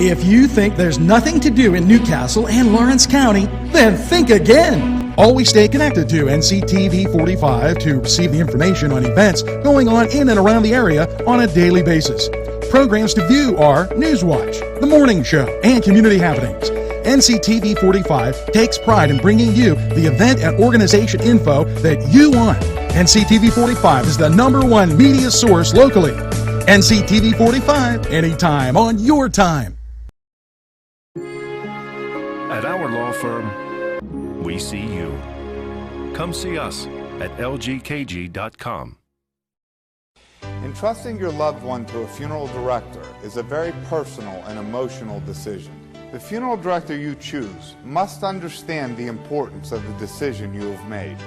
If you think there's nothing to do in Newcastle and Lawrence County, then think again. Always stay connected to NCTV45 to receive the information on events going on in and around the area on a daily basis. Programs to view are NewsWatch, The Morning Show, and Community Happenings. NCTV45 takes pride in bringing you the event and organization info that you want. NCTV45 is the #1 media source locally. NCTV45, anytime on your time. At our law firm, we see you. Come see us at lgkg.com. Entrusting your loved one to a funeral director is a very personal and emotional decision. The funeral director you choose must understand the importance of the decision you have made.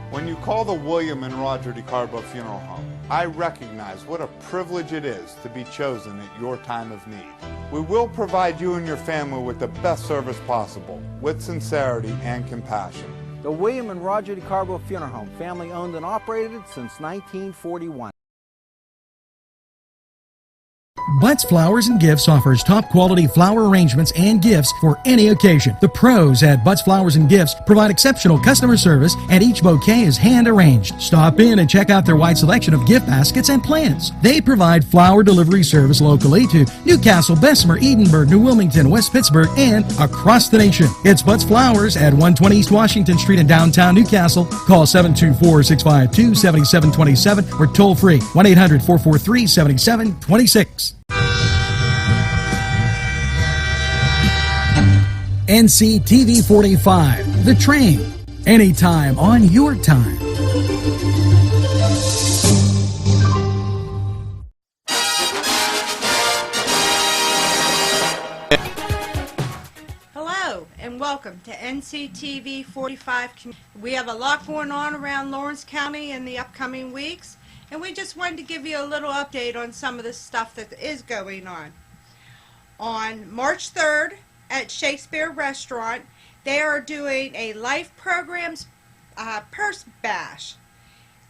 When you call the William and Roger DeCarbo Funeral Home, I recognize what a privilege it is to be chosen at your time of need. We will provide you and your family with the best service possible, with sincerity and compassion. The William and Roger DeCarbo Funeral Home, family owned and operated since 1941. Butts Flowers and Gifts offers top quality flower arrangements and gifts for any occasion. The pros at Butts Flowers and Gifts provide exceptional customer service, and each bouquet is hand arranged. Stop in and check out their wide selection of gift baskets and plants. They provide flower delivery service locally to Newcastle, Bessemer, Edinburgh, New Wilmington, West Pittsburgh, and across the nation. It's Butts Flowers at 120 East Washington Street in downtown Newcastle. Call 724-652-7727 or toll free 1-800-443-7726. NCTV45, The Train, anytime on your time. Hello and welcome to NCTV45. We have a lot going on around Lawrence County in the upcoming weeks, and we just wanted to give you a little update on some of the stuff that is going on. On March 3rd, at Shakespeare Restaurant, they are doing a Life Programs Purse Bash.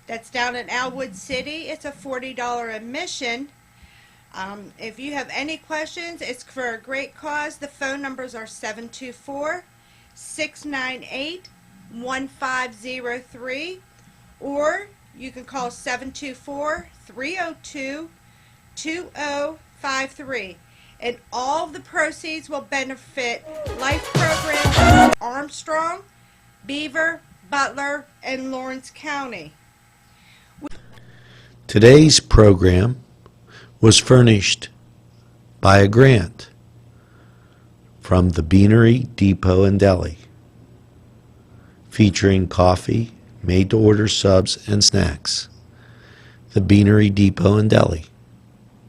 That's down in Alwood City. It's a $40 admission. If you have any questions, it's for a great cause. The phone numbers are 724-698-1503, or you can call 724-302-2053. And all of the proceeds will benefit Life Programs Armstrong, Beaver, Butler, and Lawrence County. Today's program was furnished by a grant from the Beanery Depot and Deli, featuring coffee, made-to-order subs, and snacks. The Beanery Depot and Deli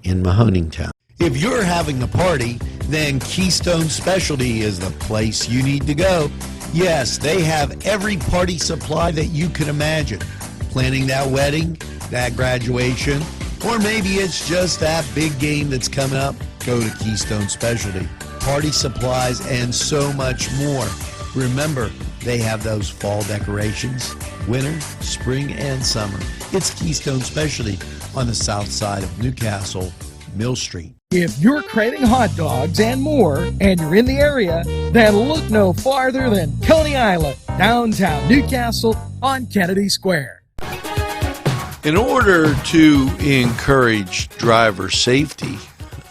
in Mahoningtown. If you're having a party, then Keystone Specialty is the place you need to go. Yes, they have every party supply that you could imagine. Planning that wedding, that graduation, or maybe it's just that big game that's coming up, go to Keystone Specialty. Party supplies and so much more. Remember, they have those fall decorations, winter, spring, and summer. It's Keystone Specialty on the south side of Newcastle, Mill Street. If you're craving hot dogs and more, and you're in the area, then look no farther than Coney Island, downtown Newcastle on Kennedy Square. In order to encourage driver safety,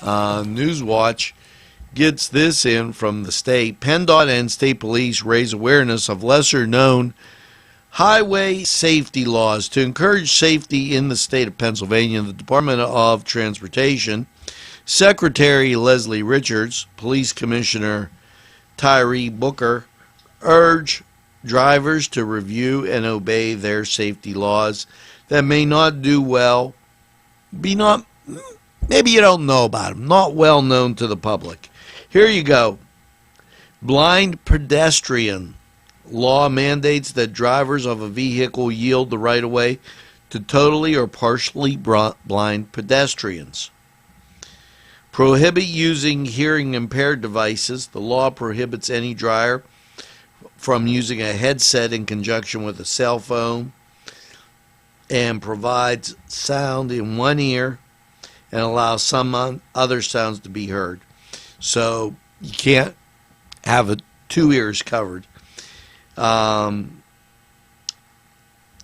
NewsWatch gets this in from the state. PennDOT and state police raise awareness of lesser-known highway safety laws. To encourage safety in the state of Pennsylvania, the Department of Transportation, Secretary Leslie Richards, Police Commissioner Tyree Booker urge drivers to review and obey their safety laws that may not do well, maybe you don't know about them, not well known to the public. Here you go. Blind pedestrian law mandates that drivers of a vehicle yield the right of way to totally or partially blind pedestrians. Prohibit using hearing impaired devices. The law prohibits any driver from using a headset in conjunction with a cell phone, and provides sound in one ear and allows some other sounds to be heard. So you can't have two ears covered. And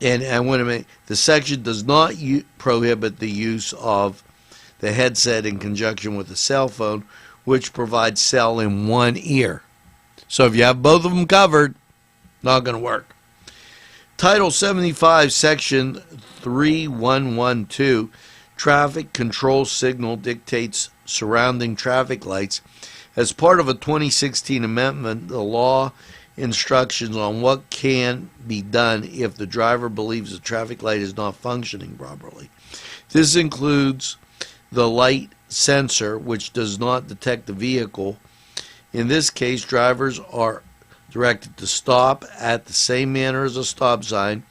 wait a minute, the section does not prohibit the use of the headset in conjunction with a cell phone, which provides cell in one ear. So if you have both of them covered, not going to work. Title 75, Section 3112, Traffic Control Signal dictates surrounding traffic lights. As part of a 2016 amendment, the law instructions on what can be done if the driver believes the traffic light is not functioning properly. This includes the light sensor, which does not detect the vehicle. In this case, drivers are directed to stop at the same manner as a stop sign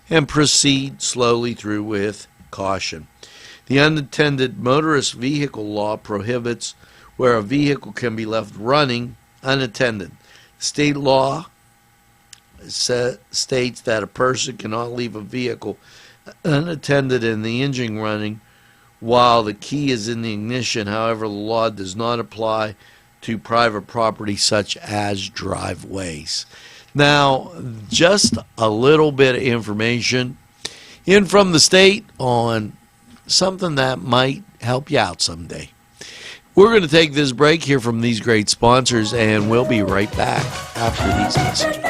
and proceed slowly through with caution. The unattended motorist vehicle law prohibits where a vehicle can be left running unattended. State law states that a person cannot leave a vehicle unattended and the engine running while the key is in the ignition. However, the law does not apply to private property such as driveways. Now, just a little bit of information in from the state on something that might help you out someday. We're going to take this break here from these great sponsors, and we'll be right back after these messages.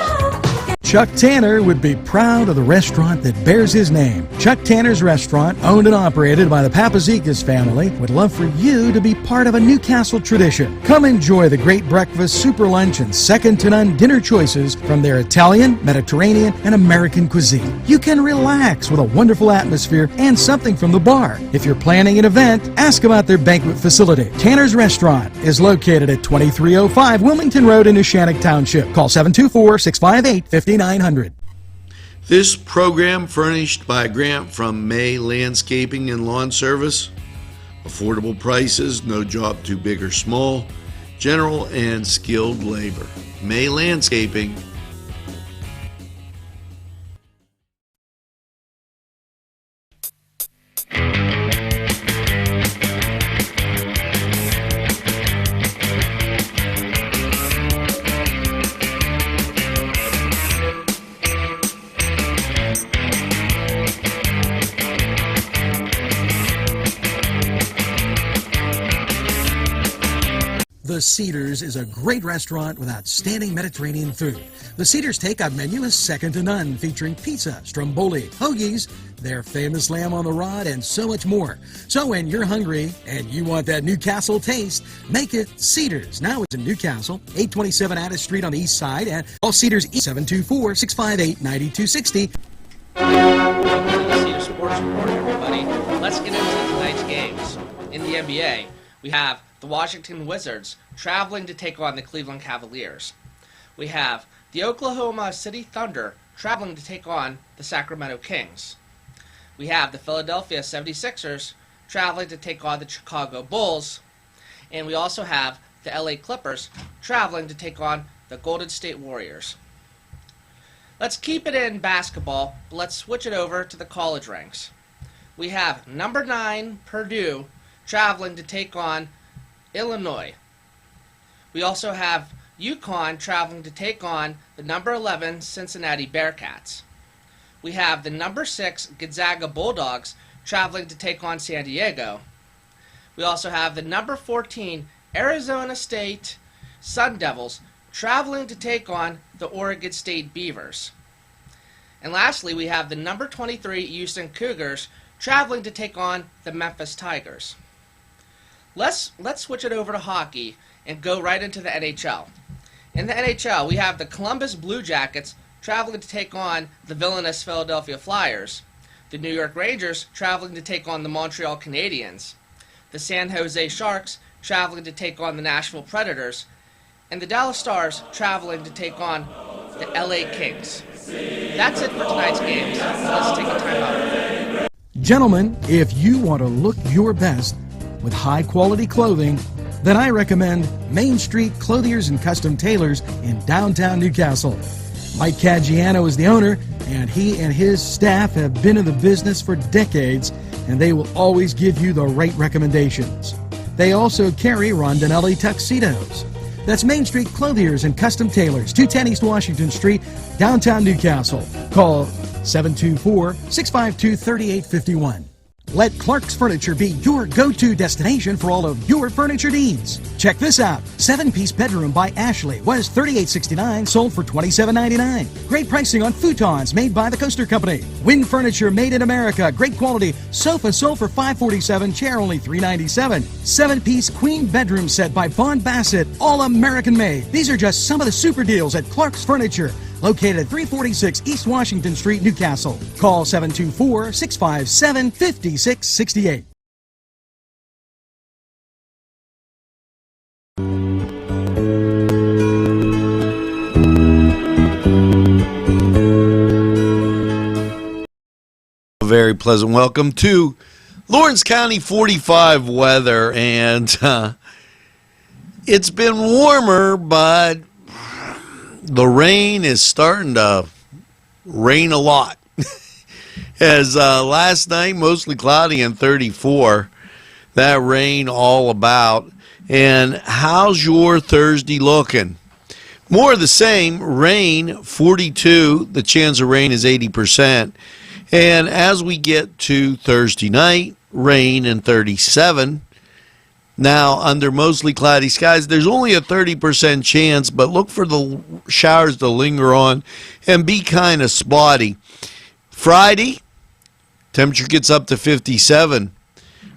Chuck Tanner would be proud of the restaurant that bears his name. Chuck Tanner's Restaurant, owned and operated by the Papazikas family, would love for you to be part of a Newcastle tradition. Come enjoy the great breakfast, super lunch, and second-to-none dinner choices from their Italian, Mediterranean, and American cuisine. You can relax with a wonderful atmosphere and something from the bar. If you're planning an event, ask about their banquet facility. Tanner's Restaurant is located at 2305 Wilmington Road in Neshannock Township. Call 724-658-5900. This program furnished by a grant from May Landscaping and Lawn Service. Affordable prices, no job too big or small, general and skilled labor. May Landscaping. The Cedars is a great restaurant with outstanding Mediterranean food. The Cedars takeout menu is second to none, featuring pizza, stromboli, hoagies, their famous lamb on the rod, and so much more. So when you're hungry and you want that Newcastle taste, make it Cedars. Now it's in Newcastle, 827 Addis Street on the east side, and all Cedars 724-658-9260. Welcome to the Cedar Sports Report, everybody. Let's get into tonight's games. In the NBA, we have the Washington Wizards traveling to take on the Cleveland Cavaliers. We have the Oklahoma City Thunder traveling to take on the Sacramento Kings. We have the Philadelphia 76ers traveling to take on the Chicago Bulls. And we also have the LA Clippers traveling to take on the Golden State Warriors. Let's keep it in basketball, but let's switch it over to the college ranks. We have number 9 Purdue traveling to take on Illinois. We also have UConn traveling to take on the number 11 Cincinnati Bearcats. We have the number 6 Gonzaga Bulldogs traveling to take on San Diego. We also have the number 14 Arizona State Sun Devils traveling to take on the Oregon State Beavers. And lastly, we have the number 23 Houston Cougars traveling to take on the Memphis Tigers. Let's switch it over to hockey and go right into the NHL. In the NHL, we have the Columbus Blue Jackets traveling to take on the villainous Philadelphia Flyers, the New York Rangers traveling to take on the Montreal Canadiens, the San Jose Sharks traveling to take on the Nashville Predators, and the Dallas Stars traveling to take on the LA Kings. That's it for tonight's games. Let's take a timeout. Gentlemen, if you want to look your best with high-quality clothing, then I recommend Main Street Clothiers and Custom Tailors in downtown Newcastle. Mike Caggiano is the owner, and he and his staff have been in the business for decades, and they will always give you the right recommendations. They also carry Rondinelli tuxedos. That's Main Street Clothiers and Custom Tailors, 210 East Washington Street, downtown Newcastle. Call 724-652-3851. Let Clark's Furniture be your go-to destination for all of your furniture needs. Check this out. 7-piece bedroom by Ashley was $38.69, sold for $27.99. Great pricing on futons made by the Coaster Company. Wind furniture made in America. Great quality. Sofa sold for $547, chair only $397. 7-piece queen bedroom set by Vaughn Bassett, all American made. These are just some of the super deals at Clark's Furniture, located at 346 East Washington Street, Newcastle. Call 724-657-5668. A very pleasant welcome to Lawrence County 45 weather, and it's been warmer, but the rain is starting to rain a lot. As last night, mostly cloudy and 34. That rain all about. And how's your Thursday looking? More of the same. Rain, 42. The chance of rain is 80%. And as we get to Thursday night, rain and 37. Now, under mostly cloudy skies, there's only a 30% chance, but look for the showers to linger on and be kind of spotty. Friday, temperature gets up to 57.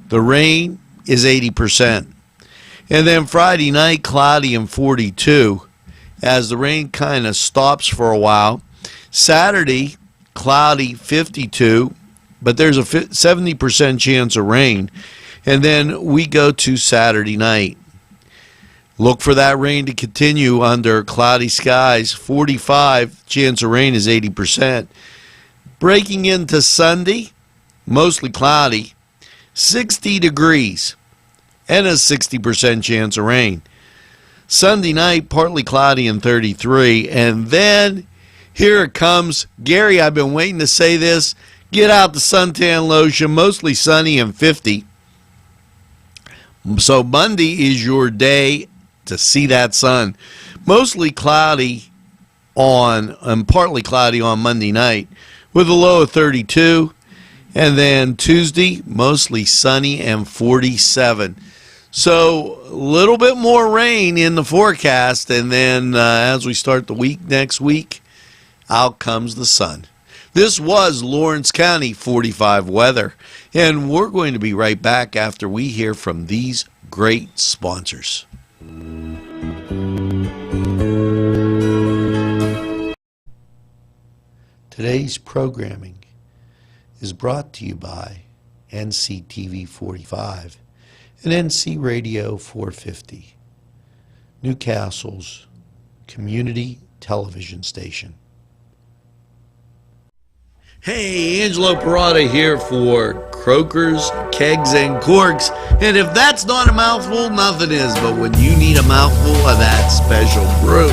The rain is 80%. And then Friday night, cloudy and 42, as the rain kind of stops for a while. Saturday, cloudy, 52, but there's a 70% chance of rain. And then we go to Saturday night. Look for that rain to continue under cloudy skies. 45, chance of rain is 80%. Breaking into Sunday, mostly cloudy, 60 degrees, and a 60% chance of rain. Sunday night, partly cloudy and 33. And then here it comes. Gary, I've been waiting to say this. Get out the suntan lotion, mostly sunny and 50. So Monday is your day to see that sun. Mostly cloudy and partly cloudy on Monday night with a low of 32. And then Tuesday, mostly sunny and 47. So a little bit more rain in the forecast. And then as we start the week next week, out comes the sun. This was Lawrence County 45 weather, and we're going to be right back after we hear from these great sponsors. Today's programming is brought to you by NCTV45 and NC Radio 450, Newcastle's community television station. Hey, Angelo Perrotta here for Croakers, Kegs, and Corks. And if that's not a mouthful, nothing is. But when you need a mouthful of that special brew,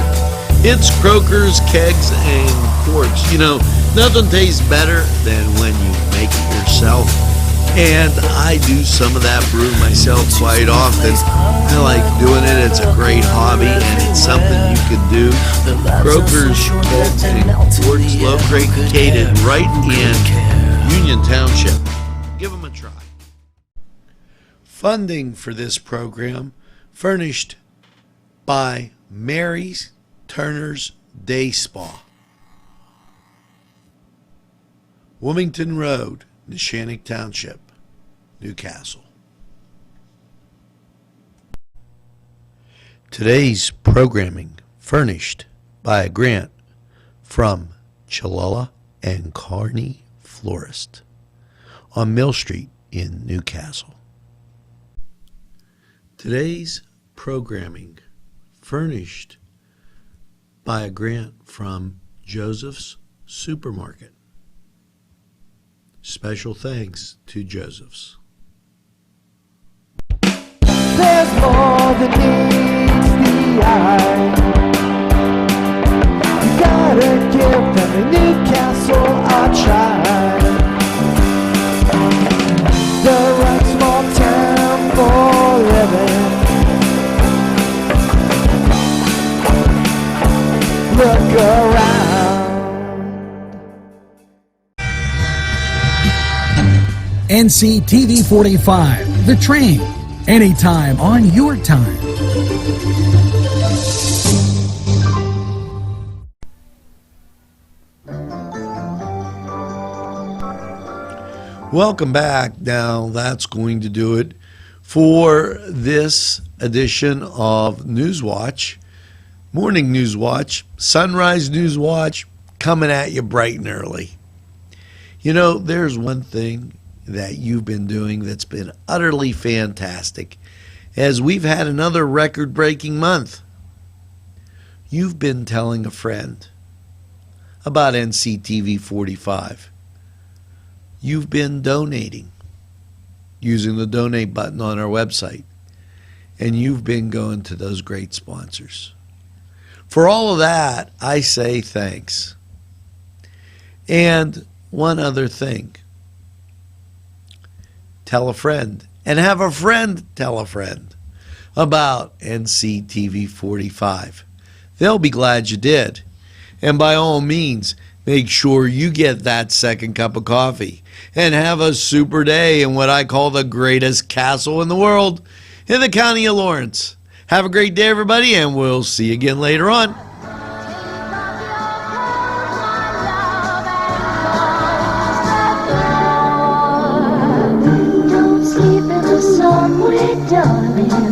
it's Croakers, Kegs, and Corks. You know, nothing tastes better than when you make it yourself. And I do some of that brew myself quite often. I like doing it. It's a great hobby, and it's something you can do. Croakers, Kegs, and Corks, located right in Union Township. Give them a try. Funding for this program furnished by Mary's Turner's Day Spa, Wilmington Road, Neshannock Township, Newcastle. Today's programming furnished by a grant from Chalella and Carney Florist on Mill Street in Newcastle. Today's programming furnished by a grant from Joseph's Supermarket. Special thanks to Joseph's. There's more than meets the eye. You gotta give them a Newcastle a try. The right small town for living. NCTV45, The Train, anytime on your time. Welcome back. Now that's going to do it for this edition of NewsWatch, Morning NewsWatch, Sunrise NewsWatch, coming at you bright and early. You know, there's one thing that you've been doing that's been utterly fantastic, as we've had another record-breaking month. You've been telling a friend about NCTV45. You've been donating using the donate button on our website, and you've been going to those great sponsors. For all of that, I say thanks. And one other thing. Tell a friend, and have a friend tell a friend about NCTV45. They'll be glad you did. And by all means, make sure you get that second cup of coffee and have a super day in what I call the greatest castle in the world, in the county of Lawrence. Have a great day, everybody, and we'll see you again later on. Don't sleep in the subway, darling.